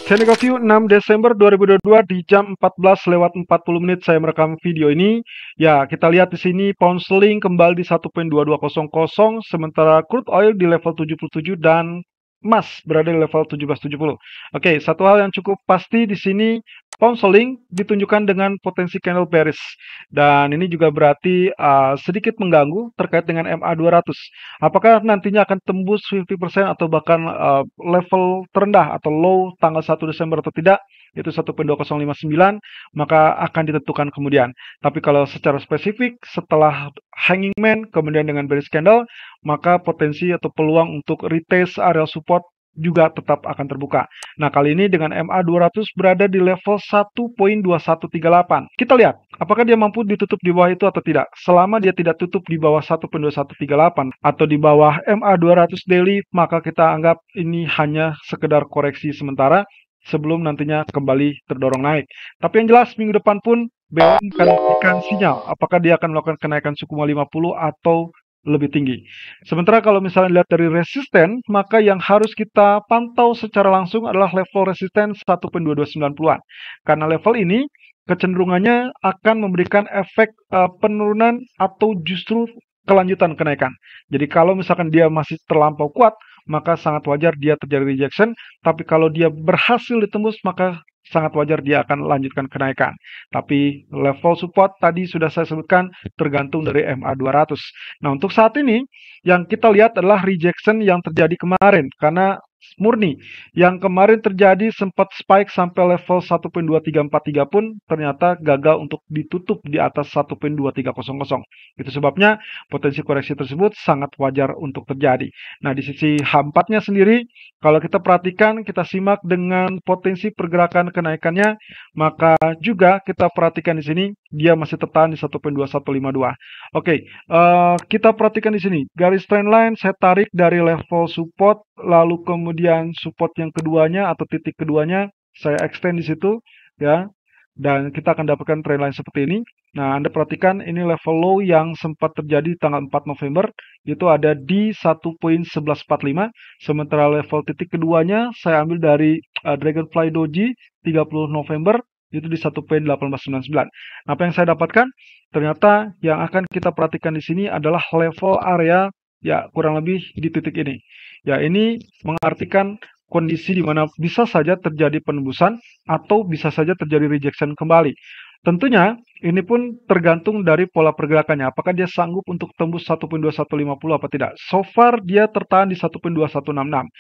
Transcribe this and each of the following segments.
Technical View 6 Desember 2022 di jam 14:40 saya merekam video ini. Ya, kita lihat di sini pound sterling kembali di 1.2200, sementara crude oil di level 77 dan emas berada di level 1770. Oke, satu hal yang cukup pasti di sini pound sterling ditunjukkan dengan potensi candle bearish, dan ini juga berarti sedikit mengganggu terkait dengan MA200. Apakah nantinya akan tembus 50% atau bahkan level terendah atau low tanggal 1 Desember atau tidak, itu 1.2059, maka akan ditentukan kemudian. Tapi kalau secara spesifik, setelah hanging man, kemudian dengan bearish candle, maka potensi atau peluang untuk retest area support juga tetap akan terbuka. Nah, kali ini dengan MA200 berada di level 1.2138. Kita lihat, apakah dia mampu ditutup di bawah itu atau tidak. Selama dia tidak tutup di bawah 1.2138 atau di bawah MA200 daily, maka kita anggap ini hanya sekedar koreksi sementara sebelum nantinya kembali terdorong naik. Tapi yang jelas minggu depan pun BOM akan memberikan sinyal apakah dia akan melakukan kenaikan suku bunga 50 atau lebih tinggi. Sementara kalau misalnya lihat dari resisten, maka yang harus kita pantau secara langsung adalah level resisten 1.2290-an. Karena level ini kecenderungannya akan memberikan efek penurunan atau justru kelanjutan kenaikan. Jadi kalau misalkan dia masih terlampau kuat, maka sangat wajar dia terjadi rejection. Tapi kalau dia berhasil ditembus, maka sangat wajar dia akan lanjutkan kenaikan. Tapi level support tadi sudah saya sebutkan tergantung dari MA200. Nah, untuk saat ini yang kita lihat adalah rejection yang terjadi kemarin, karena murni yang kemarin terjadi sempat spike sampai level 1.2343 pun ternyata gagal untuk ditutup di atas 1.2300. Itu sebabnya potensi koreksi tersebut sangat wajar untuk terjadi. Nah, di sisi H4-nya sendiri, kalau kita perhatikan, kita simak dengan potensi pergerakan kenaikannya, maka juga kita perhatikan di sini dia masih tertahan di 1.2152. Oke, kita perhatikan di sini garis trendline saya tarik dari level support, lalu kemudian support yang keduanya atau titik keduanya saya extend di situ, ya, dan kita akan dapatkan trendline seperti ini. Nah, Anda perhatikan ini level low yang sempat terjadi tanggal 4 November itu ada di 1.1145, sementara level titik keduanya saya ambil dari Dragonfly Doji 30 November itu di 1.1899. Apa yang saya dapatkan? Ternyata yang akan kita perhatikan di sini adalah level area, ya, kurang lebih di titik ini. Ya, ini mengartikan kondisi di mana bisa saja terjadi penembusan atau bisa saja terjadi rejection kembali. Tentunya ini pun tergantung dari pola pergerakannya. Apakah dia sanggup untuk tembus 1.2150 apa tidak. So far dia tertahan di 1.2166.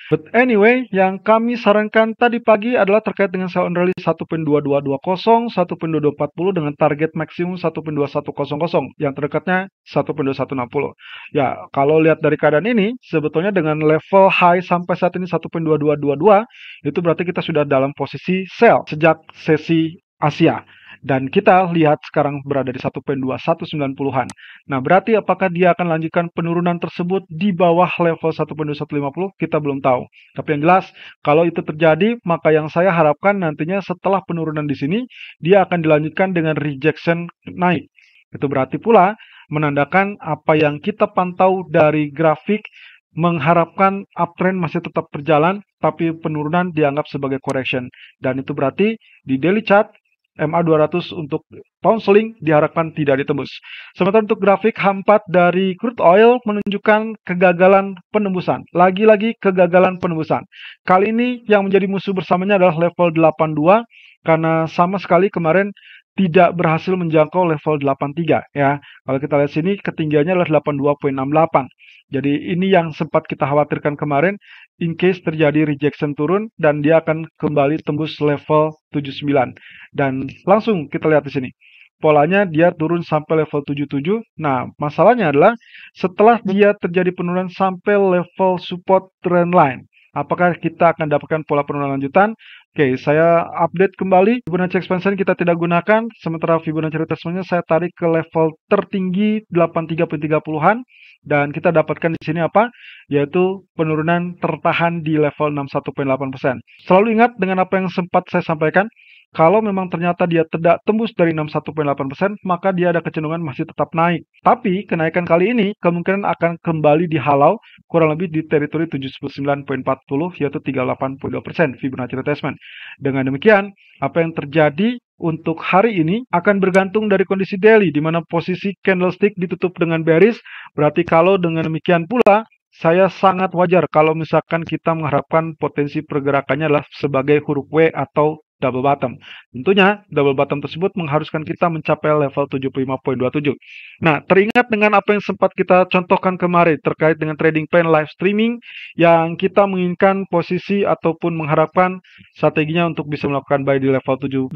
But anyway, yang kami sarankan tadi pagi adalah terkait dengan sell and rally 1.2220, 1.2240 dengan target maksimum 1.2100, yang terdekatnya 1.2160. Ya, kalau lihat dari keadaan ini, sebetulnya dengan level high sampai saat ini 1.2222, itu berarti kita sudah dalam posisi sell sejak sesi Asia. Dan kita lihat sekarang berada di 1.2190-an. Nah, berarti apakah dia akan lanjutkan penurunan tersebut di bawah level 1.2150? Kita belum tahu. Tapi yang jelas, kalau itu terjadi, maka yang saya harapkan nantinya setelah penurunan di sini, dia akan dilanjutkan dengan rejection naik. Itu berarti pula menandakan apa yang kita pantau dari grafik mengharapkan uptrend masih tetap berjalan, tapi penurunan dianggap sebagai correction. Dan itu berarti di daily chart, MA200 untuk pound sterling diharapkan tidak ditembus. Sementara untuk grafik H4 dari crude oil menunjukkan kegagalan penembusan. Lagi-lagi kegagalan penembusan. Kali ini yang menjadi musuh bersamanya adalah level 82 karena sama sekali kemarin tidak berhasil menjangkau level 83 ya. Kalau kita lihat sini ketinggiannya adalah 82.68. Jadi ini yang sempat kita khawatirkan kemarin in case terjadi rejection turun dan dia akan kembali tembus level 79. Dan langsung kita lihat di sini. Polanya dia turun sampai level 77. Nah, masalahnya adalah setelah dia terjadi penurunan sampai level support trend line, apakah kita akan dapatkan pola penurunan lanjutan? Oke, saya update kembali. Fibonacci expansion kita tidak gunakan, sementara Fibonacci retracement-nya saya tarik ke level tertinggi 83.30-an. Dan kita dapatkan di sini apa? Yaitu penurunan tertahan di level 61.8%. Selalu ingat dengan apa yang sempat saya sampaikan, kalau memang ternyata dia tidak tembus dari 61,8%, maka dia ada kecenderungan masih tetap naik. Tapi kenaikan kali ini kemungkinan akan kembali dihalau kurang lebih di teritori 79,40 yaitu 38,2% Fibonacci retracement. Dengan demikian, apa yang terjadi untuk hari ini akan bergantung dari kondisi daily, di mana posisi candlestick ditutup dengan bearish. Berarti kalau dengan demikian pula, saya sangat wajar kalau misalkan kita mengharapkan potensi pergerakannya adalah sebagai huruf W atau double bottom. Tentunya double bottom tersebut mengharuskan kita mencapai level 75,27. Nah, teringat dengan apa yang sempat kita contohkan kemarin terkait dengan trading plan live streaming yang kita menginginkan posisi ataupun mengharapkan strateginya untuk bisa melakukan buy di level 781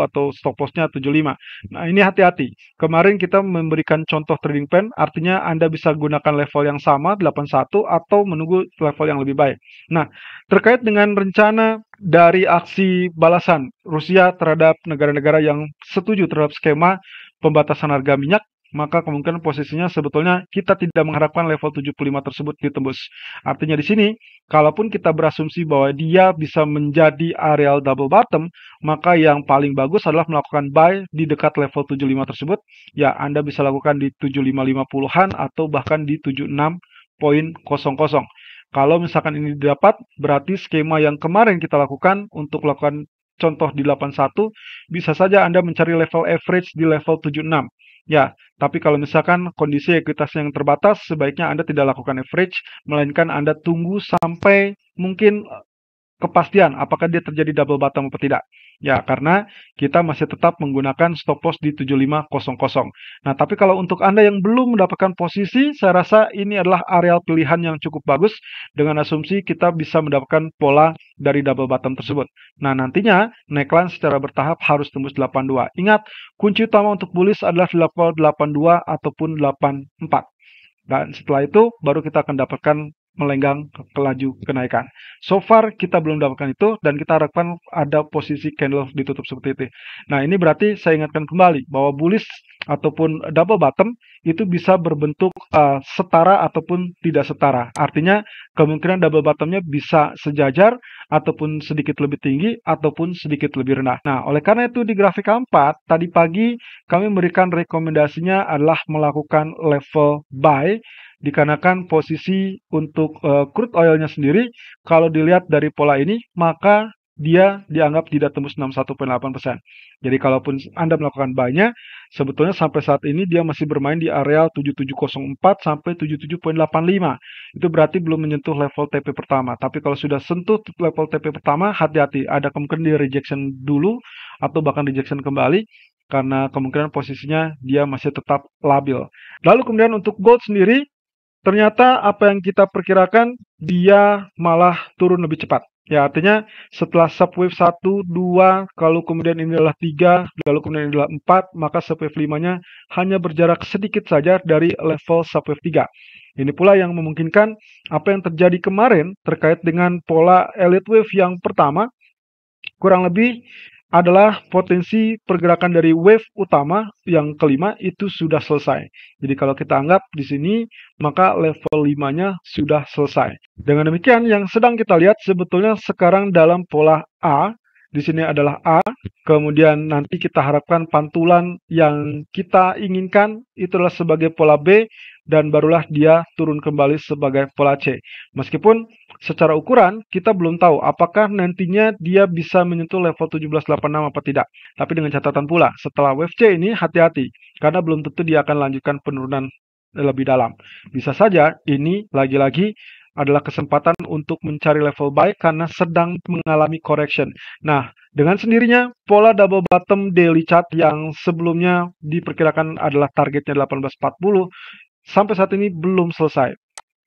atau stop loss-nya 75. Nah, ini hati-hati. Kemarin kita memberikan contoh trading plan, artinya Anda bisa gunakan level yang sama 81 atau menunggu level yang lebih baik. Nah, terkait dengan rencana dari aksi balasan Rusia terhadap negara-negara yang setuju terhadap skema pembatasan harga minyak, maka kemungkinan posisinya sebetulnya kita tidak mengharapkan level 75 tersebut ditembus. Artinya di sini, kalaupun kita berasumsi bahwa dia bisa menjadi areal double bottom, maka yang paling bagus adalah melakukan buy di dekat level 75 tersebut. Ya, Anda bisa lakukan di 75.50-an atau bahkan di 76,00. Kalau misalkan ini didapat, berarti skema yang kemarin kita lakukan untuk melakukan contoh di 81, bisa saja Anda mencari level average di level 76. Ya, tapi kalau misalkan kondisi ekuitas yang terbatas, sebaiknya Anda tidak lakukan average, melainkan Anda tunggu sampai mungkin kepastian apakah dia terjadi double bottom atau tidak. Ya, karena kita masih tetap menggunakan stop loss di 75.00. Nah, tapi kalau untuk Anda yang belum mendapatkan posisi, saya rasa ini adalah areal pilihan yang cukup bagus dengan asumsi kita bisa mendapatkan pola dari double bottom tersebut. Nah, nantinya neckline secara bertahap harus tembus 82. Ingat, kunci utama untuk bullish adalah di level 82 ataupun 84. Dan setelah itu baru kita akan dapatkan melenggang ke laju kenaikan. So far kita belum dapatkan itu dan kita harapkan ada posisi candle ditutup seperti itu. Nah, ini berarti saya ingatkan kembali bahwa bullish ataupun double bottom itu bisa berbentuk setara ataupun tidak setara. Artinya kemungkinan double bottomnya bisa sejajar ataupun sedikit lebih tinggi ataupun sedikit lebih rendah. Nah, oleh karena itu di grafik keempat tadi pagi kami memberikan rekomendasinya adalah melakukan level buy dikarenakan posisi untuk crude oilnya sendiri kalau dilihat dari pola ini maka dia dianggap tidak tembus 61,8%. Jadi kalaupun Anda melakukan buy-nya, sebetulnya sampai saat ini dia masih bermain di areal 7704 sampai 77,85. Itu berarti belum menyentuh level TP pertama. Tapi kalau sudah sentuh level TP pertama, hati-hati, ada kemungkinan di rejection dulu atau bahkan rejection kembali karena kemungkinan posisinya dia masih tetap labil. Lalu kemudian untuk gold sendiri, ternyata apa yang kita perkirakan dia malah turun lebih cepat. Ya, artinya setelah subwave 1, 2, kalau kemudian ini adalah 3, lalu kemudian ini adalah 4, maka subwave 5-nya hanya berjarak sedikit saja dari level subwave 3. Ini pula yang memungkinkan apa yang terjadi kemarin terkait dengan pola elite wave yang pertama, kurang lebih adalah potensi pergerakan dari wave utama yang kelima itu sudah selesai. Jadi kalau kita anggap di sini, maka level 5-nya sudah selesai. Dengan demikian, yang sedang kita lihat sebetulnya sekarang dalam pola A, di sini adalah A, kemudian nanti kita harapkan pantulan yang kita inginkan itu adalah sebagai pola B, dan barulah dia turun kembali sebagai pola C. Meskipun secara ukuran kita belum tahu apakah nantinya dia bisa menyentuh level 1786 apa tidak. Tapi dengan catatan pula, setelah wave C ini hati-hati, karena belum tentu dia akan lanjutkan penurunan lebih dalam. Bisa saja ini lagi-lagi adalah kesempatan untuk mencari level buy karena sedang mengalami correction. Nah, dengan sendirinya pola double bottom daily chart yang sebelumnya diperkirakan adalah targetnya 1840 sampai saat ini belum selesai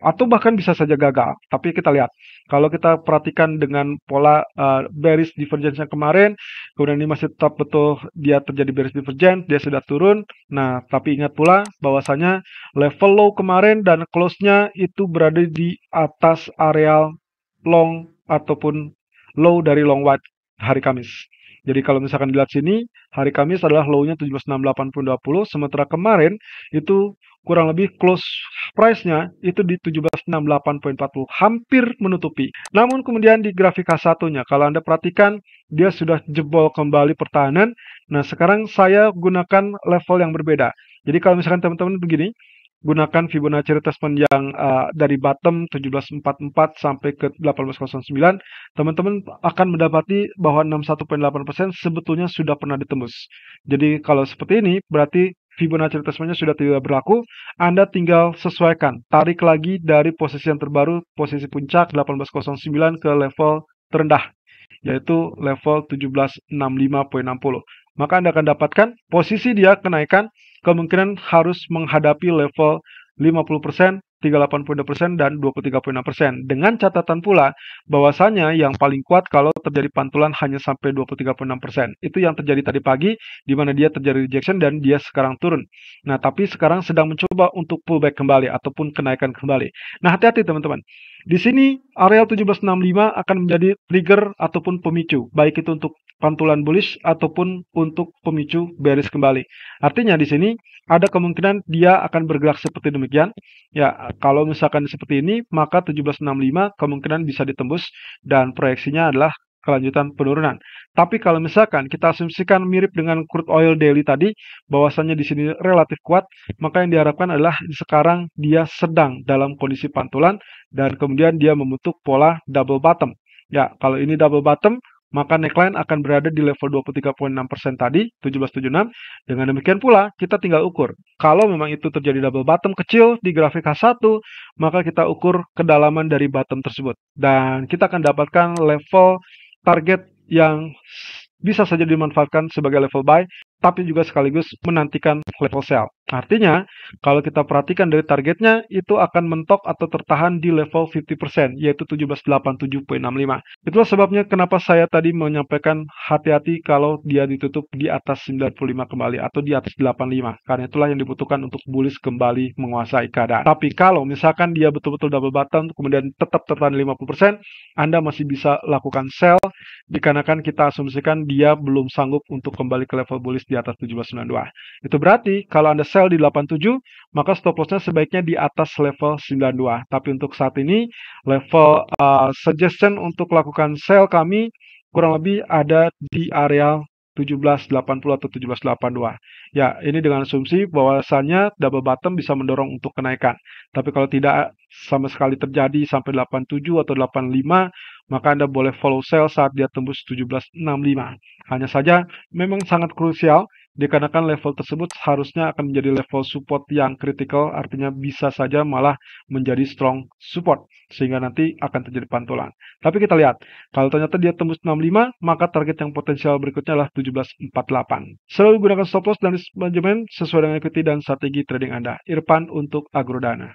atau bahkan bisa saja gagal. Tapi kita lihat, kalau kita perhatikan dengan pola bearish divergence yang kemarin, kemudian ini masih tetap betul dia terjadi bearish divergence, dia sudah turun. Nah, tapi ingat pula bahwasanya level low kemarin dan close-nya itu berada di atas areal long ataupun low dari long white hari Kamis. Jadi kalau misalkan dilihat sini, hari Kamis adalah low-nya 17.680, sementara kemarin itu kurang lebih close price-nya itu di 17.68.40, hampir menutupi. Namun kemudian di grafik H1-nya, kalau Anda perhatikan, dia sudah jebol kembali pertahanan. Nah, sekarang saya gunakan level yang berbeda. Jadi kalau misalkan teman-teman begini, gunakan Fibonacci retracement yang dari bottom 1744 sampai ke 1809, teman-teman akan mendapati bahwa 61,8% sebetulnya sudah pernah ditembus. Jadi kalau seperti ini, berarti Fibonacci retracement-nya sudah tidak berlaku. Anda tinggal sesuaikan, tarik lagi dari posisi yang terbaru, posisi puncak 1809 ke level terendah, yaitu level 1765.60. Maka Anda akan dapatkan posisi dia kenaikan kemungkinan harus menghadapi level 50%, 38,2%, dan 23,6%. Dengan catatan pula bahwasanya yang paling kuat kalau terjadi pantulan hanya sampai 23,6%. Itu yang terjadi tadi pagi, di mana dia terjadi rejection dan dia sekarang turun. Nah, tapi sekarang sedang mencoba untuk pullback kembali ataupun kenaikan kembali. Nah, hati-hati teman-teman. Di sini area 1765 akan menjadi trigger ataupun pemicu, baik itu untuk pantulan bullish ataupun untuk pemicu bearish kembali. Artinya di sini ada kemungkinan dia akan bergerak seperti demikian. Ya, kalau misalkan seperti ini, maka 1765 kemungkinan bisa ditembus dan proyeksinya adalah kelanjutan penurunan. Tapi kalau misalkan kita asumsikan mirip dengan crude oil daily tadi, bahwasannya di sini relatif kuat, maka yang diharapkan adalah sekarang dia sedang dalam kondisi pantulan dan kemudian dia membentuk pola double bottom. Ya, kalau ini double bottom, maka neckline akan berada di level 23,6% tadi, 1776. Dengan demikian pula, kita tinggal ukur. Kalau memang itu terjadi double bottom kecil di grafik H1, maka kita ukur kedalaman dari bottom tersebut. Dan kita akan dapatkan level target yang bisa saja dimanfaatkan sebagai level buy, tapi juga sekaligus menantikan level sell. Artinya, kalau kita perhatikan dari targetnya, itu akan mentok atau tertahan di level 50%, yaitu 1787,65. Itulah sebabnya kenapa saya tadi menyampaikan hati-hati kalau dia ditutup di atas 95 kembali, atau di atas 85. Karena itulah yang dibutuhkan untuk bullish kembali menguasai keadaan. Tapi kalau misalkan dia betul-betul double bottom, kemudian tetap tertahan 50%, Anda masih bisa lakukan sell, dikarenakan kita asumsikan dia belum sanggup untuk kembali ke level bullish di atas 1792. Itu berarti kalau Anda sell di 87, maka stop lossnya sebaiknya di atas level 92. Tapi untuk saat ini, level suggestion untuk lakukan sell kami kurang lebih ada di area 1780 atau 1782. Ya, ini dengan asumsi bahwasannya double bottom bisa mendorong untuk kenaikan. Tapi kalau tidak sama sekali terjadi sampai 87 atau 85, maka Anda boleh follow sell saat dia tembus 1765. Hanya saja memang sangat krusial dikarenakan level tersebut harusnya akan menjadi level support yang critical, artinya bisa saja malah menjadi strong support sehingga nanti akan terjadi pantulan. Tapi kita lihat, kalau ternyata dia tembus 65, maka target yang potensial berikutnya adalah 1748. Selalu gunakan stop loss dan risk management sesuai dengan equity dan strategi trading Anda. Irfan untuk Agrodana.